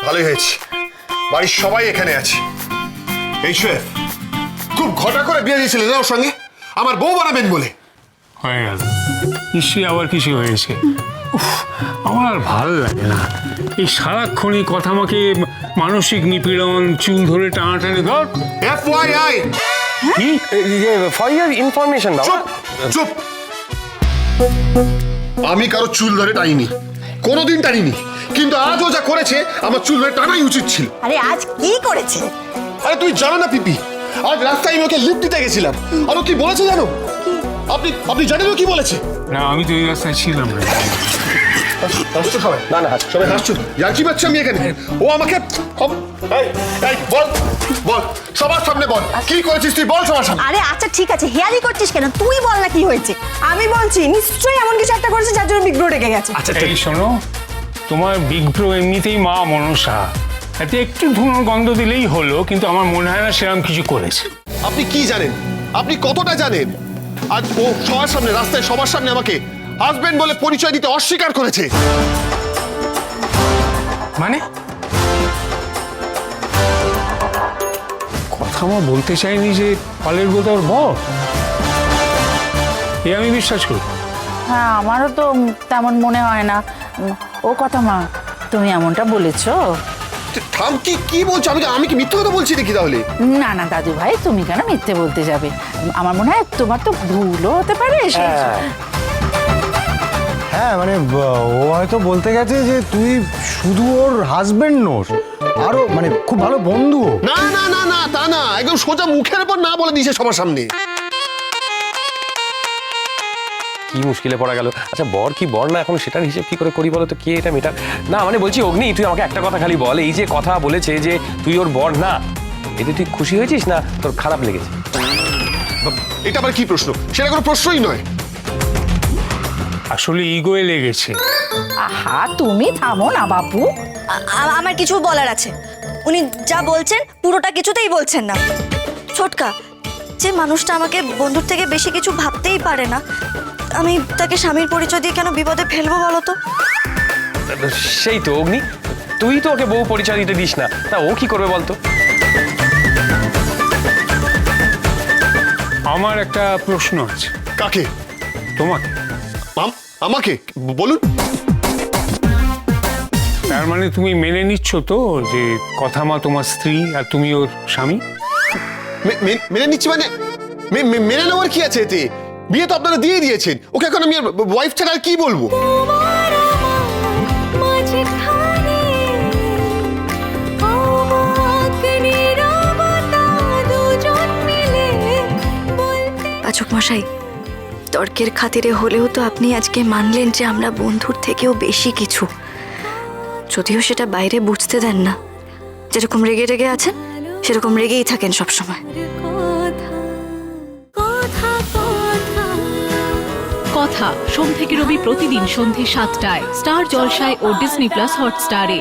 ভালোই হয়েছে, বাড়ির সবাই এখানে আছে। এই শেফ, খুব ঘটা করে বিয়ে দিয়েছিলেন না ওর সঙ্গে, আমার বউ বানাবেন বলে। হয়ে গেল, নিশ্চয়ই আবার কিছু হয়েছে। উফ, আমার আর ভাল লাগে না এই সারাক্ষণই কথা আমাকে মানসিক নিপীড়ন, চুল ধরে টানাটানি। ধর FYI, কি ফর ইউর ইনফরমেশন বাবা। চুপ চুপ। আমি কারো চুল ধরে টানিনি, কোনোদিন টানিনি, কিন্তু আজও যা করেছে আমার চুল ধরে টানাই উচিত ছিল। আরে আজ কি করেছে? আরে তুই জানো না পিপি, আজ রাস্তায় আমি ওকে লিফট দিতে গেছিলাম, আর ও কি বলেছে জানো? আপনি জানেন ও কি বলেছে? না, আমি তো এই রাস্তায় ছিলাম না। হাসছো সবাই? না না, সবাই হাসছো, কি পাচ্ছি আমি এখানে? ও আমাকে বল বল, সবার সামনে বল, কি করেছিস তুই, বল সবার সামনে। আরে আচ্ছা ঠিক আছে, হেয়ালি করছিস কেন? তুই বল না কি হয়েছে। আমি বলছি নিশ্চয়ই এমন কিছু একটা করেছে যার জন্য বিগ ব্রো রেগে গেছে। আচ্ছা এই শোনো, তোমার বিগ ব্রো এমনিতেই মা মনসা, এতে একটু ধুনোর গন্ধ দিলেই হলো, কিন্তু আমার মনে হয় না সেরকম কিছু করেছে। আপনি কি জানেন, আপনি কতটা জানেন? আজ ও সবার সামনে, রাস্তায় সবার সামনে আমাকে হাজবেন্ড বলে পরিচয় দিতে অস্বীকার করেছে। মানে কথা মা বলতে চাইনি যে পালের গোদা ওর বর, এ আমি বিশ্বাস করি। হ্যাঁ, আমারও তো তেমন মনে হয় না। ও কথা মা, তুমি এমনটা বলেছো? থাম, কি বলছো? আমি কি মিথ্যা কথা বলছি নাকি তাহলে? না না দাদু ভাই, তুমি কেন মিথ্যে বলতে যাবে? আমার মনে হয় তোমার তো ভুলও হতে পারে। হ্যাঁ মানে ও হয়তো বলতে গেছে যে তুই শুধু ওর হাজবেন্ড নোস, আরো মানে খুব ভালো বন্ধু। না না না না, তা না, একদম সোজা মুখের উপর না বলে দিয়েছে সবার সামনে। কি মুশকিলে পড়া গেল। আচ্ছা বর কি বর না, এখন সেটার হিসেব কি করে করি বলো তো? কে এটা মেটার? না মানে বলছি অগ্নি, তুই আমাকে একটা কথা খালি বল, এই যে কথা বলেছে যে তুই ওর বর না, এতে তুই খুশি হয়েছিস না তোর খারাপ লেগেছে? এটা আবার কি প্রশ্ন? সেটা কোনো প্রশ্নই নয়। আসলে ইগোয়ে লেগেছে। আহা, তুমি থামো না বাপু। আমার কিছু বলার আছে। উনি যা বলছেন পুরোটা কিছুতেই বলছেন না। ছোটকা, যে মানুষটা আমাকে বন্ধুর থেকে বেশি কিছু ভাবতেই পারে না, আমি তাকে স্বামীর পরিচয় দিয়ে কেন বিপদে ফেলবো বলো তো? সেই তো অগ্নি, তুই তো ওকে বউ পরিচয় দিতে দিস না, তা ও কি করবে বলতো? আমার একটা প্রশ্ন আছে। কাকে? তোমাকে। আমাকে বলুন। তার মানে তুমি মেনে নিচ্ছ তো যে কথা মা তোমার স্ত্রী আর তুমি ওর স্বামী? মেনে নিচ্ছি মানে? মেনে নেওয়ার কি আছে এতে? বিয়ে তো আপনারা দিয়ে দিয়েছেন, ওকে এখন আমি ওয়াইফ ছাড়া আর কি বলবো? পাচক মশাই, তর্কের খাতিরে হলেও তো আপনি আজকে মানলেন যে আমরা বন্ধুর থেকেও বেশি কিছু, যদিও সেটা বাইরে বুঝতে দেন না। যেরকম রেগে রেগে আছেন সেরকম রেগেই থাকেন সবসময়। কথা সোম থেকে রবি প্রতিদিন সন্ধ্যে ৭টায় স্টার জলসায় ও ডিজনি প্লাস হটস্টারে।